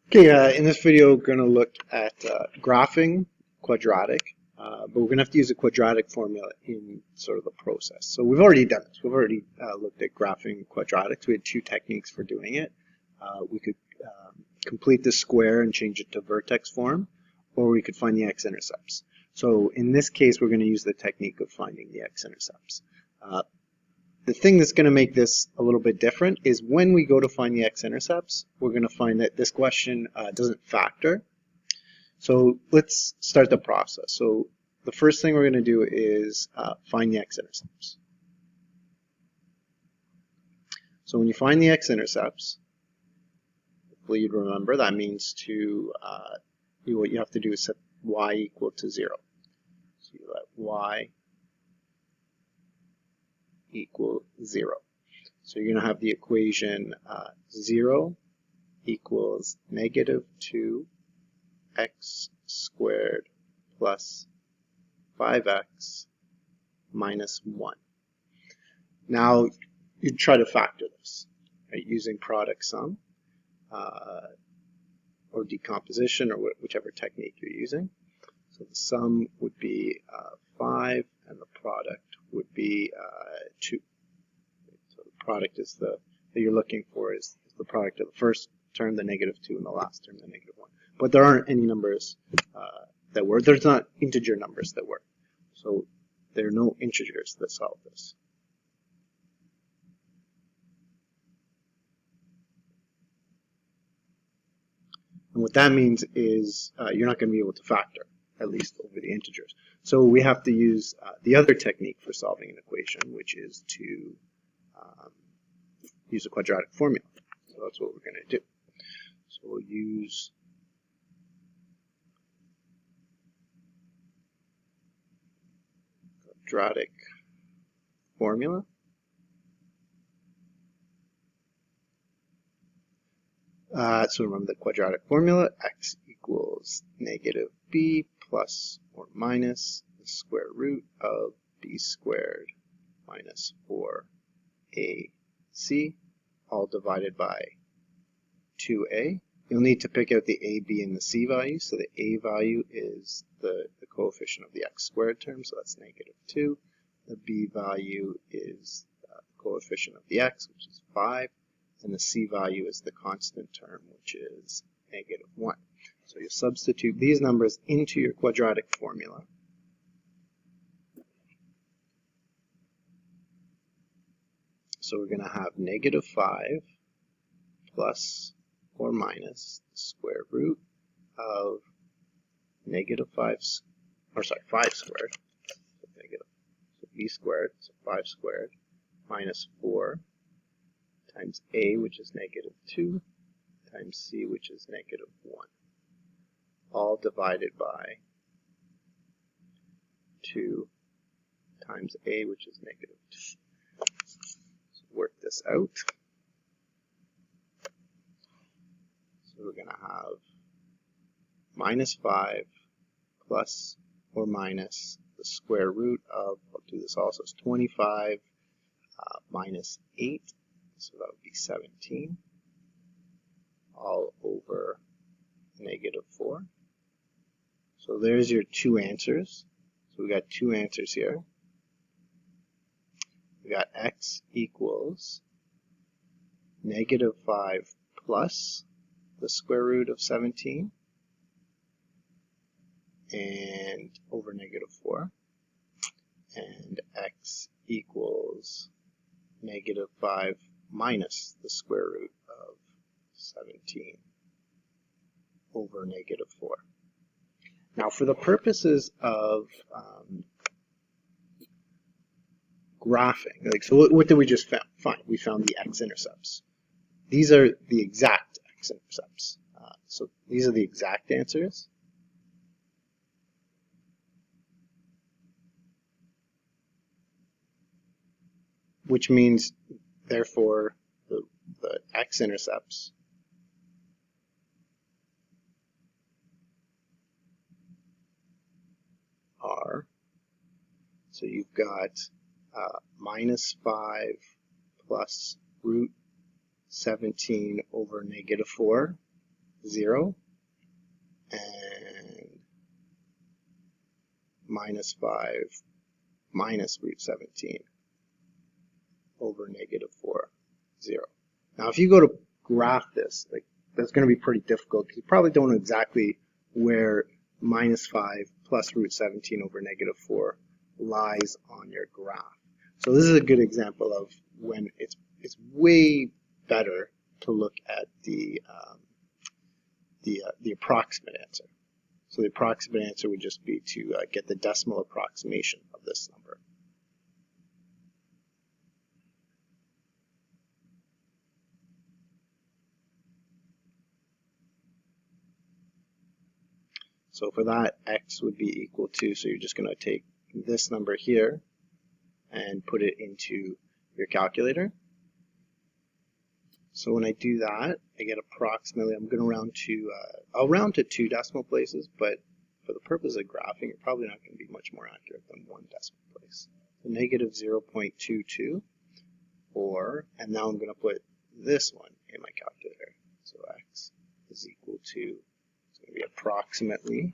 Okay, in this video, we're going to look at graphing quadratic, but we're going to have to use a quadratic formula in sort of the process. So we've already done this. We've already looked at graphing quadratics. We had two techniques for doing it. We could complete the square and change it to vertex form, or we could find the x-intercepts. So in this case, we're going to use the technique of finding the x-intercepts. The thing that's going to make this a little bit different is when we go to find the x-intercepts, we're going to find that this question doesn't factor. So let's start the process. So the first thing we're going to do is find the x-intercepts. So when you find the x-intercepts, hopefully you'd remember that means to what you have to do is set y equal to 0. So you let y equal 0. So you're going to have the equation 0 equals negative 2x squared plus 5x minus 1. Now you try to factor this, right, using product sum or decomposition or whichever technique you're using. So the sum would be 5 and the product would be 2. So the product is that you're looking for is the product of the first term, the negative 2, and the last term, the negative 1. But there aren't any numbers that work. There's not integer numbers that work. So there are no integers that solve this. And what that means is you're not going to be able to factor, at least over the integers. So we have to use the other technique for solving an equation, which is to use a quadratic formula. So that's what we're going to do. So we'll use quadratic formula. So remember the quadratic formula, x equals negative b plus or minus the square root of b squared minus 4ac, all divided by 2a. You'll need to pick out the a, b, and the c value. So the a value is the coefficient of the x squared term, so that's negative 2. The b value is the coefficient of the x, which is 5. And the c value is the constant term, which is negative 1. So you substitute these numbers into your quadratic formula. So we're going to have negative 5 plus or minus the square root of negative 5 squared, so negative, so b squared, so 5 squared, minus 4 times a, which is negative 2, times c, which is negative 1, all divided by 2 times a, which is negative 2. So work this out. So we're going to have minus 5 plus or minus the square root of, I'll do this also, is 25 minus 8. So that would be 17, all over negative 4. So there's your two answers. So we got two answers here. We got x equals negative 5 plus the square root of 17 and over negative 4. And x equals negative 5 minus the square root of 17 over negative 4. Now for the purposes of graphing, like, so what did we just find? We found the x-intercepts. These are the exact x-intercepts. So these are the exact answers. Which means, therefore, the x-intercepts are, so you've got minus 5 plus root 17 over negative 4 0, and minus 5 minus root 17 over negative 4, 0. Now if you go to graph this, like, that's going to be pretty difficult because you probably don't know exactly where minus 5 plus root 17 over negative 4 lies on your graph. So this is a good example of when it's way better to look at the approximate answer. So the approximate answer would just be to get the decimal approximation of this number. So for that, x would be equal to, so you're just going to take this number here and put it into your calculator. So when I do that, I get approximately, I'm going to round to, I'll round to 2 decimal places, but for the purpose of graphing, you're probably not going to be much more accurate than 1 decimal place. So negative 0.22, and now I'm going to put this one in my calculator. So x is equal to, it's going to be approximately,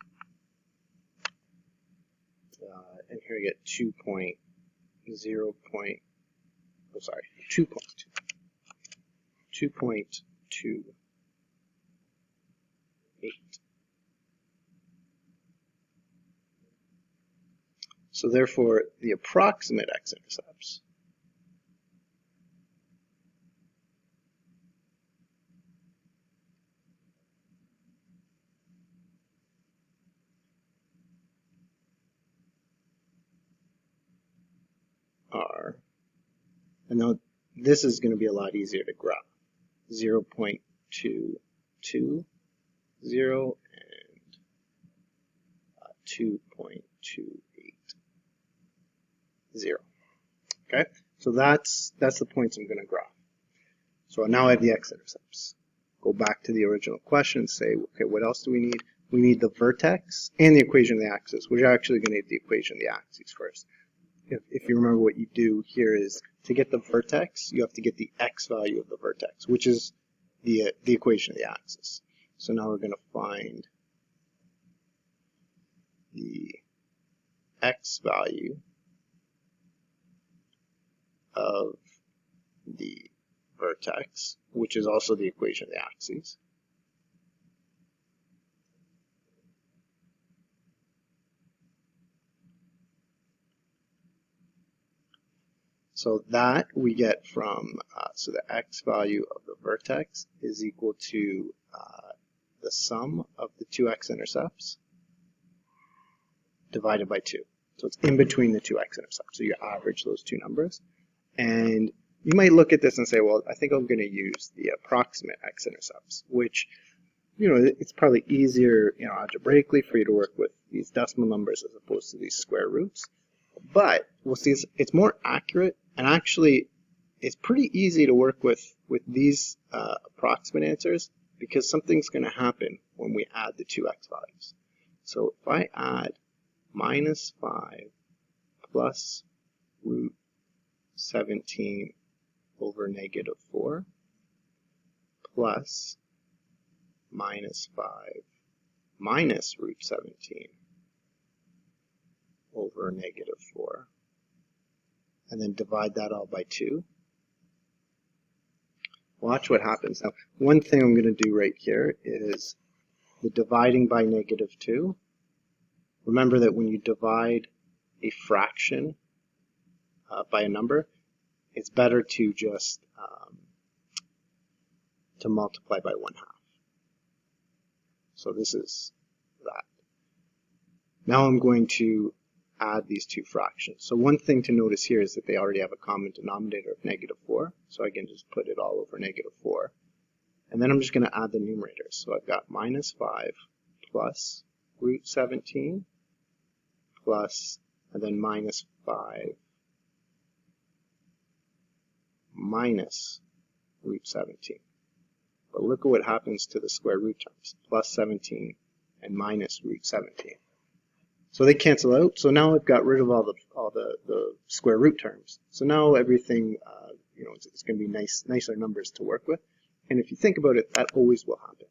and here I get 2.0. 2.28. So therefore, the approximate x-intercepts are, and now this is going to be a lot easier to graph, 0.220 and 2.280. Okay, so that's the points I'm going to graph. So now I have the x-intercepts. Go back to the original question and say, okay, what else do we need? We need the vertex and the equation of the axis. We're actually going to need the equation of the axes first. If you remember, what you do here is, to get the vertex, you have to get the x value of the vertex, which is the equation of the axis. So now we're going to find the x value of the vertex, which is also the equation of the axes. So that we get from, so the x value of the vertex is equal to the sum of the two x-intercepts divided by 2. So it's in between the two x-intercepts. So you average those two numbers. And you might look at this and say, well, I think I'm going to use the approximate x-intercepts, which, it's probably easier, algebraically for you to work with these decimal numbers as opposed to these square roots. But we'll see it's more accurate, and actually it's pretty easy to work with these approximate answers, because something's going to happen when we add the two x values. So if I add minus 5 plus root 17 over negative 4 plus minus 5 minus root 17 over negative 4, and then divide that all by 2. Watch what happens. Now, one thing I'm going to do right here is the dividing by negative 2. Remember that when you divide a fraction by a number, it's better to just to multiply by 1/2. So this is that. Now I'm going to add these two fractions. So one thing to notice here is that they already have a common denominator of negative 4. So I can just put it all over negative 4. And then I'm just going to add the numerators. So I've got minus 5 plus root 17 plus, and then minus 5 minus root 17. But look at what happens to the square root terms, plus 17 and minus root 17. So they cancel out. So now I've got rid of all the square root terms. So now everything, it's going to be nicer numbers to work with. And if you think about it, that always will happen.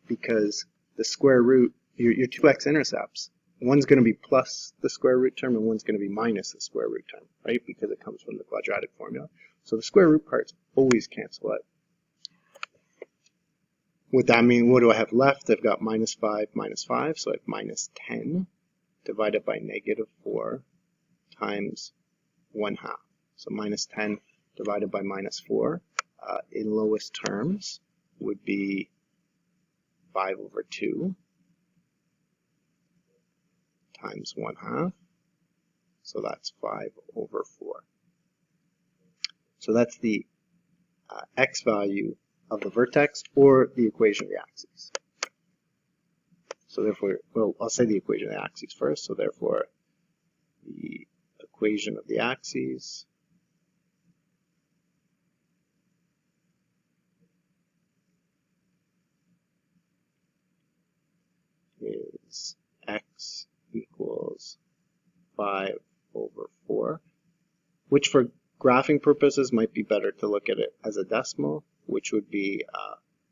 because the square root, your two x-intercepts, one's going to be plus the square root term and one's going to be minus the square root term, right? Because it comes from the quadratic formula. So the square root parts always cancel out. What that means, what do I have left? I've got minus 5, so I have minus 10 divided by negative 4 times 1/2. So minus 10 divided by minus 4 in lowest terms would be 5/2 times 1/2. So that's 5/4. So that's the x value of the vertex or the equation of the axes. So therefore, well, I'll say the equation of the axes first. So therefore, the equation of the axes is x equals 5/4, which for graphing purposes might be better to look at it as a decimal, which would be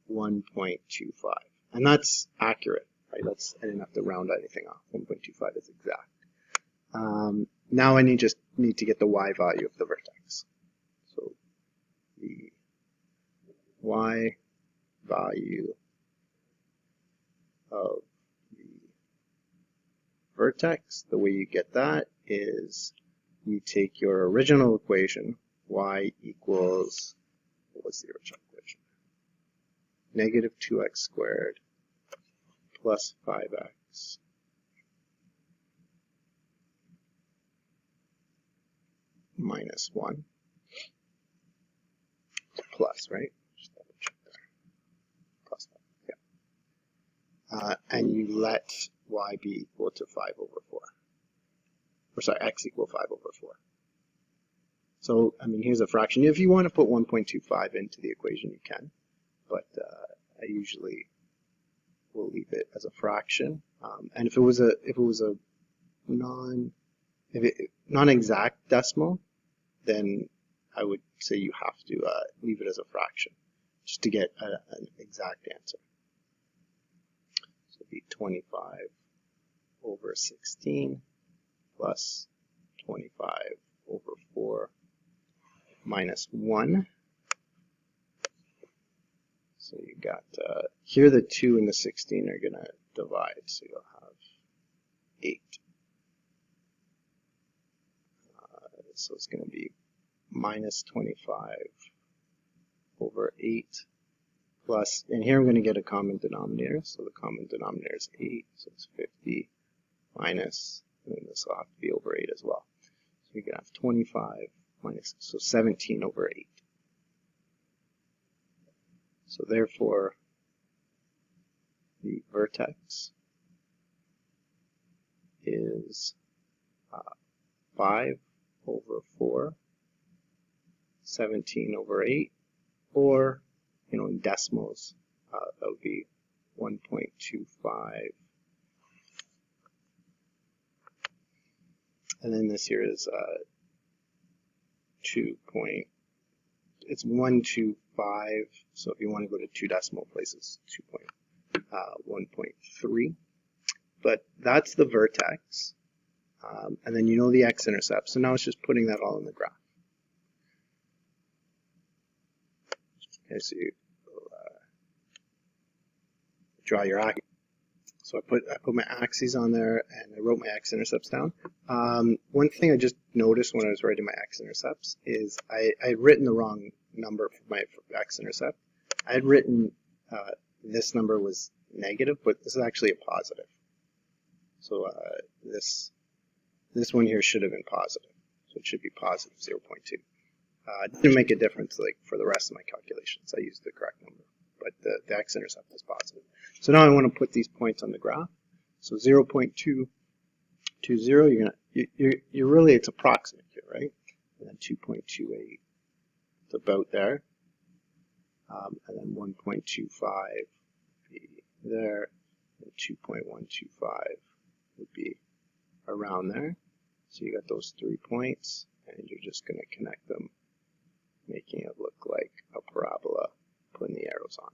1.25. And that's accurate, right? I didn't have to round anything off. 1.25 is exact. Now I just need to get the y value of the vertex. So the y value of the vertex, the way you get that is you take your original equation, y equals, what was the original equation? Negative 2x squared plus 5x minus 1 plus, right? Just double check there. Plus 5, yeah. And you let y be equal to 5/4. Or sorry, x equal 5/4. So, I mean, here's a fraction. If you want to put 1.25 into the equation, you can. But I usually will leave it as a fraction. And if it was a non-exact decimal, then I would say you have to leave it as a fraction just to get an exact answer. So it'd be 25/16 plus 25/4 minus 1. So you got, here the 2 and the 16 are going to divide, so you'll have 8. So it's going to be minus 25/8 plus, and here I'm going to get a common denominator, so the common denominator is 8, so it's 50 minus, and then this will have to be over 8 as well. So you're going to have 25 minus, so 17/8. So therefore, the vertex is 5/4, 17/8, or, in decimals, that would be 1.25. And then this here is it's 125, so if you want to go to 2 decimal places, 1.3. But that's the vertex. And then you know the x-intercept, so now it's just putting that all in the graph. Okay, so you draw your axes. So I put my axes on there, and I wrote my x-intercepts down. One thing I just noticed when I was writing my x-intercepts is I had written the wrong number for my x-intercept. I had written this number was negative, but this is actually a positive. So this one here should have been positive. So it should be positive 0.2. It didn't make a difference like for the rest of my calculations. I used the correct number, but the x-intercept is positive. So now I want to put these points on the graph. So 0.220, you're really, it's approximate here, right? And then 2.28, it's about there. And then 1.25 be there, and 2.125 would be around there. So you got those 3 points, and you're just going to connect them, making it look like a parabola, putting the arrows on.